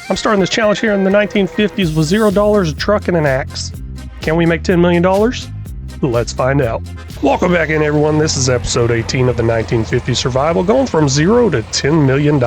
I'm starting this challenge here in the 1950s with $0, a truck, and an axe. Can we make $10 million? Let's find out. Welcome back in, everyone. This is episode 18 of the 1950s survival, going from 0 to $10 million.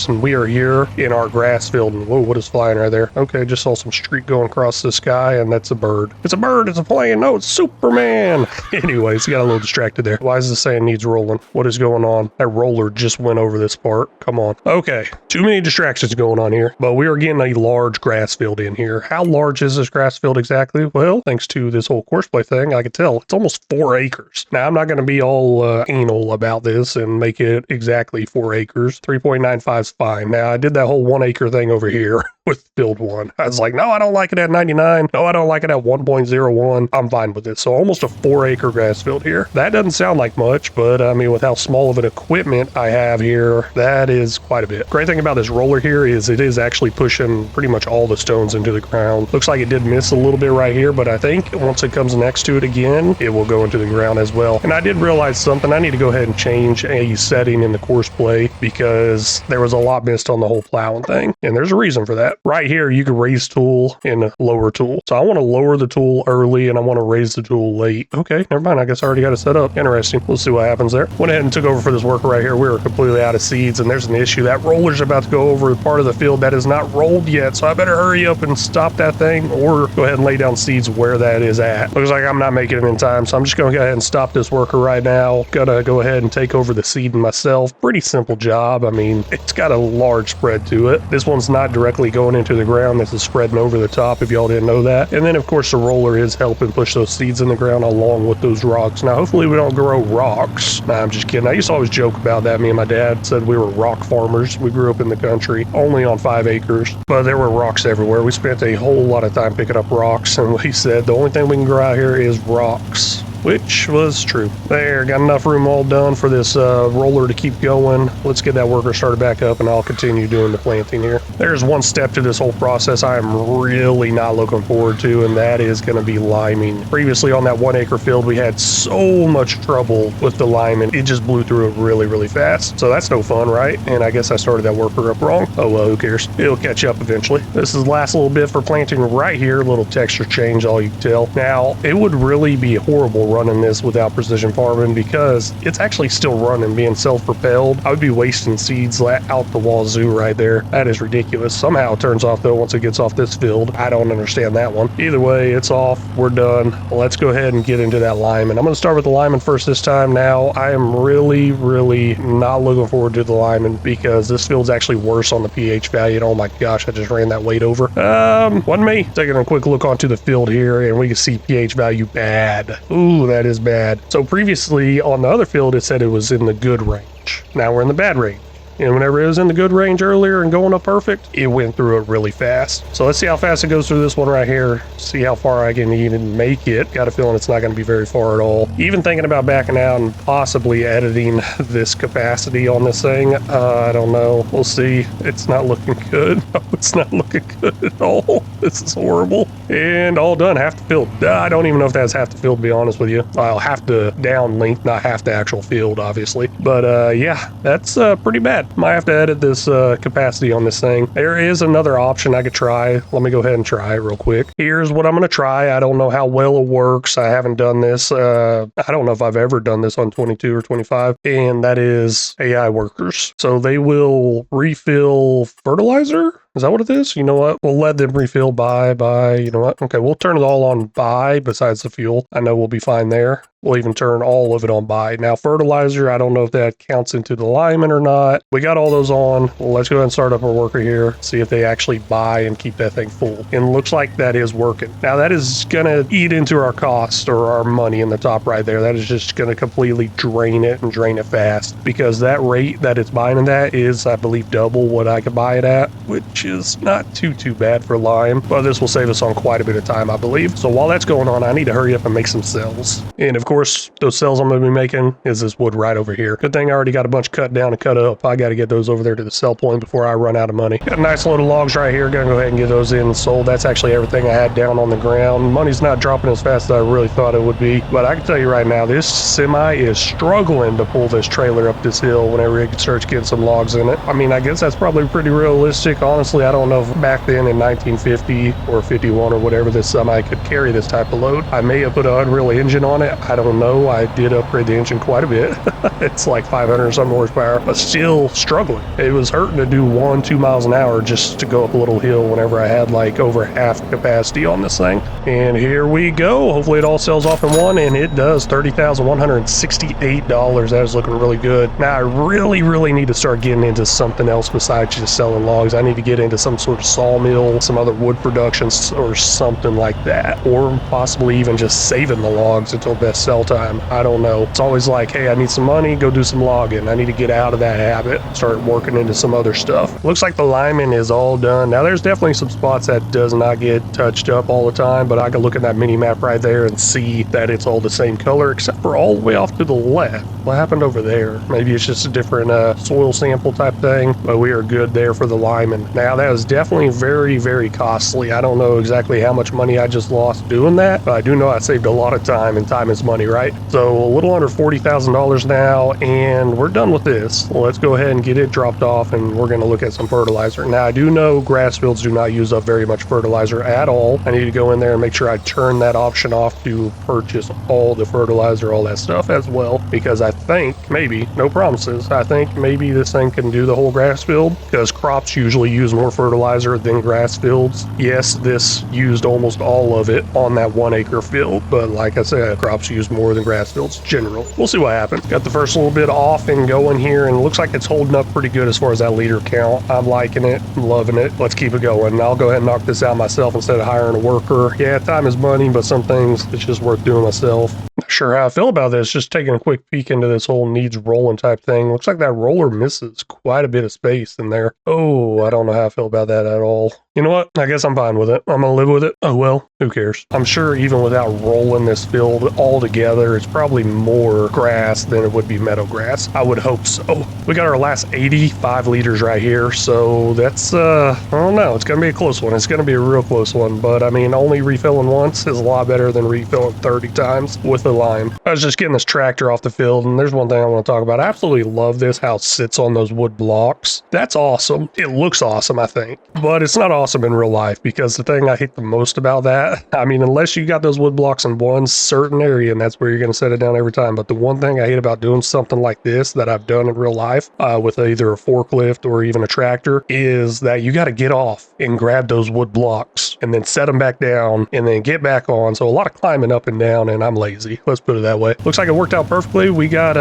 And we are here in our grass field. And whoa, what is flying right there? Okay, just saw some streak going across the sky, and that's a bird. It's a bird, it's a plane. No, it's Superman. Anyways, got a little distracted there. Why is the sand needs rolling? What is going on? That roller just went over this part. Come on. Okay, too many distractions going on here. But we are getting a large grass field in here. How large is this grass field exactly? Well, thanks to this whole courseplay thing, I can tell it's almost 4 acres. Now, I'm not going to be all anal about this and make it exactly 4 acres. 3.95 is fine. Now, I did that whole 1 acre thing over here with field 1. I was like, no, I don't like it at 99. No, I don't like it at 1.01. I'm fine with it. So almost a 4 acre grass field here. That doesn't sound like much, but I mean, with how small of an equipment I have here, that is quite a bit. Great thing about this roller here is it is actually pushing pretty much all the stones into the ground. Looks like it did miss a little bit right here, but I think once it comes next to it again, it will go into the ground as well. And I did realize something. I need to go ahead and change a setting in the course play because there was a lot missed on the whole plowing thing. And there's a reason for that. Right here, you can raise tool and lower tool. So I want to lower the tool early and I want to raise the tool late. Okay, never mind. I guess I already got it set up. Interesting. We'll see what happens there. Went ahead and took over for this worker right here. We were completely out of seeds and there's an issue. That roller's about to go over part of the field that is not rolled yet. So I better hurry up and stop that thing or go ahead and lay down seeds where that is at. Looks like I'm not making it in time. So I'm just going to go ahead and stop this worker right now. Gonna go ahead and take over the seeding myself. Pretty simple job. I mean, it's got a large spread to it. This one's not directly going into the ground. This is spreading over the top if y'all didn't know that. And then of course the roller is helping push those seeds in the ground along with those rocks. Now hopefully we don't grow rocks. Nah, I'm just kidding. I used to always joke about that. Me and my dad said we were rock farmers. We grew up in the country only on 5 acres, but there were rocks everywhere. We spent a whole lot of time picking up rocks and we said the only thing we can grow out here is rocks. Which was true. There, got enough room all done for this roller to keep going. Let's get that worker started back up and I'll continue doing the planting here. There's one step to this whole process I am really not looking forward to, and that is going to be liming. Previously on that 1 acre field, we had so much trouble with the liming. It just blew through it really, really fast. So that's no fun, right? And I guess I started that worker up wrong. Oh, well, who cares? It'll catch up eventually. This is the last little bit for planting right here. A little texture change, all you can tell. Now, it would really be horrible running this without precision farming because it's actually still running, being self-propelled. I would be wasting seeds out the wazoo right there. That is ridiculous. Somehow it turns off though once it gets off this field. I don't understand that one. Either way, it's off. We're done. Let's go ahead and get into that lineman. I'm going to start with the lineman first this time. Now, I am really, really not looking forward to the lineman because this field's actually worse on the pH value. And oh my gosh, I just ran that weight over. Wasn't me. Taking a quick look onto the field here and we can see pH value bad. Ooh, that is bad. So previously on the other field, it said it was in the good range. Now we're in the bad range. And whenever it was in the good range earlier and going up perfect, it went through it really fast. So let's see how fast it goes through this one right here. See how far I can even make it. Got a feeling it's not going to be very far at all. Even thinking about backing out and possibly editing this capacity on this thing. I don't know. We'll see. It's not looking good. No, it's not looking good at all. This is horrible. And all done. Half the field. I don't even know if that's half the field, to be honest with you. I'll have to downlink, not half the actual field, obviously. But yeah, that's pretty bad. Might have to edit this capacity on this thing. There is another option I could try. Let me go ahead and try it real quick. Here's what I'm going to try. I don't know how well it works. I haven't done this. I don't know if I've ever done this on 22 or 25. And that is AI workers. So they will refill fertilizer. Is that what it is? You know what? We'll let them refill by, you know what? Okay, we'll turn it all on by besides the fuel. I know we'll be fine there. We'll even turn all of it on by. Now, fertilizer, I don't know if that counts into the lineman or not. We got all those on. Well, let's go ahead and start up our worker here. See if they actually buy and keep that thing full. And it looks like that is working. Now, that is going to eat into our cost or our money in the top right there. That is just going to completely drain it and drain it fast because that rate that it's buying it at is, I believe, double what I could buy it at, which is not too bad for lime. But this will save us on quite a bit of time, I believe. So while that's going on, I need to hurry up and make some cells. And of course, those cells I'm going to be making is this wood right over here. Good thing I already got a bunch cut down and cut up. I got to get those over there to the sell point before I run out of money. Got a nice load of logs right here. Gonna go ahead and get those in and sold. That's actually everything I had down on the ground. Money's not dropping as fast as I really thought it would be, but I can tell you right now, this semi is struggling to pull this trailer up this hill whenever it starts getting some logs in it. I mean, I guess that's probably pretty realistic. Honestly, honestly, I don't know if back then in 1950 or 51 or whatever this semi could carry this type of load. I may have put an Unreal Engine on it. I don't know. I did upgrade the engine quite a bit. It's like 500 or some horsepower, but still struggling. It was hurting to do 1-2 miles an hour just to go up a little hill whenever I had like over half capacity on this thing. And here we go. Hopefully it all sells off in one, and it does. $30,168. That is looking really good. Now I really need to start getting into something else besides just selling logs. I need to get into some sort of sawmill, some other wood productions or something like that, or possibly even just saving the logs until best sell time. I don't know. It's always like, hey, I need some money, go do some logging. I need to get out of that habit, start working into some other stuff. Looks like the lineman is all done. Now there's definitely some spots that does not get touched up all the time, but I can look at that mini map right there and see that it's all the same color except for all the way off to the left. What happened over there? Maybe it's just a different soil sample type thing, but we are good there for the lineman. Now that was definitely very costly. I don't know exactly how much money I just lost doing that, but I do know I saved a lot of time, and time is money, right? So a little under $40,000 now, and we're done with this. Let's go ahead and get it dropped off, and we're going to look at some fertilizer. Now I do know grass fields do not use up very much fertilizer at all. I need to go in there and make sure I turn that option off to purchase all the fertilizer, all that stuff as well, because I think maybe, no promises, I think maybe this thing can do the whole grass field, because crops usually use more fertilizer than grass fields. Yes, this used almost all of it on that 1 acre field, but like I said, crops use more than grass fields general. We'll see what happens. Got the first little bit off and going here, and it looks like it's holding up pretty good as far as that liter count. I'm liking it, I'm loving it. Let's keep it going. I'll go ahead and knock this out myself instead of hiring a worker. Yeah, time is money, but some things it's just worth doing myself. Not sure how I feel about this. Just taking a quick peek into this whole needs rolling type thing. Looks like that roller misses quite a bit of space in there. Oh, I don't know how I feel about that at all. You know what? I guess I'm fine with it. I'm gonna live with it. Oh well, who cares? I'm sure even without rolling this field all together, it's probably more grass than it would be meadow grass. I would hope so. We got our last 85 liters right here, so that's, I don't know. It's gonna be a close one. It's gonna be a real close one, but I mean, only refilling once is a lot better than refilling 30 times with the lime. I was just getting this tractor off the field, and there's one thing I want to talk about. I absolutely love this, how it sits on those wood blocks. That's awesome. It looks awesome, I think, but it's not awesome in real life, because the thing I hate the most about that, I mean, unless you got those wood blocks in one certain area and that's where you're going to set it down every time, but the one thing I hate about doing something like this that I've done in real life with either a forklift or even a tractor is that you got to get off and grab those wood blocks and then set them back down and then get back on. So a lot of climbing up and down, and I'm lazy. Let's put it that way. Looks like it worked out perfectly. We got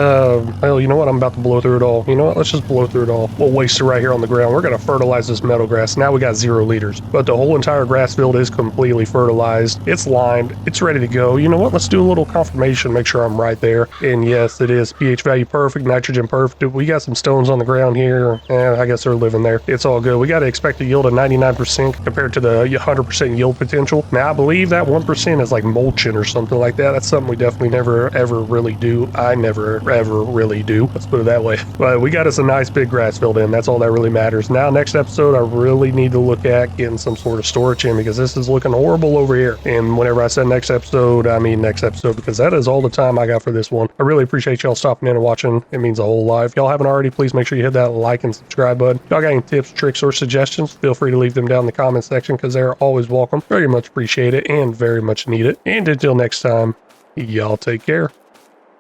well, you know what? I'm about to blow through it all. You know what? Let's just blow through it all. We'll waste it right here on the ground. We're going to fertilize this meadow grass. Now we got 0 liters, but the whole entire grass field is completely fertilized. It's limed. It's ready to go. You know what? Let's do a little confirmation. Make sure I'm right there. And yes, it is pH value perfect, nitrogen perfect. We got some stones on the ground here, and I guess they're living there. It's all good. We got to expect a yield of 99% compared to the 100% yield potential. Now I believe that 1% is like mulching or something like that. That's something we definitely never ever really do. I never ever really do. Let's put it that way. But we got us a nice big grass field in. That's all that really matters. Now next episode, I really need to look at getting some sort of storage in, because this is looking horrible over here. And whenever I said next episode, I mean next episode, because that is all the time I got for this one. I really appreciate y'all stopping in and watching. It means a whole lot. If y'all haven't already, please make sure you hit that like and subscribe button. If y'all got any tips, tricks, or suggestions, feel free to leave them down in the comment section, because they're always welcome. Very much appreciate it and very much need it. And until next time, y'all take care.